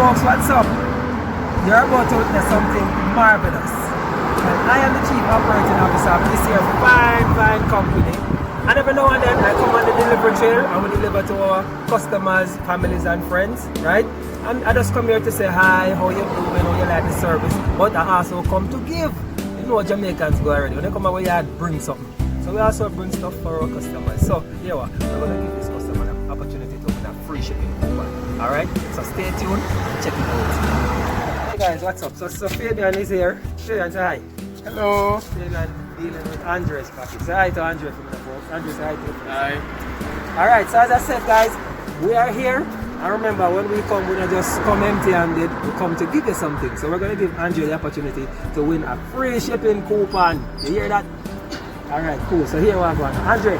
folks, what's up? You're about to witness something marvelous. And I am the Chief Operating Officer of this here fine company. And every now and then I come on the delivery trail and we deliver to our customers, families and friends, right? And I just come here to say hi, how you doing, how you like the service. But I also come to give. You know Jamaicans go already. When they come over here, bring something. So we also bring stuff for our customers. So here we are. We're going to give this customer an opportunity to win a free shipping coupon. Alright? So stay tuned and check it out. Hey guys, what's up? So Fabian is here. Fabian, say hi. Hello. Fabian dealing with Andre's package. Say hi to Andre from the folks. Andre, say hi to you. Hi. Alright, so as I said guys, we are here. And remember, when we come, we don't just come empty-handed. We come to give you something. So we're going to give Andre the opportunity to win a free shipping coupon. You hear that? Alright, cool. So here we are going. Andre,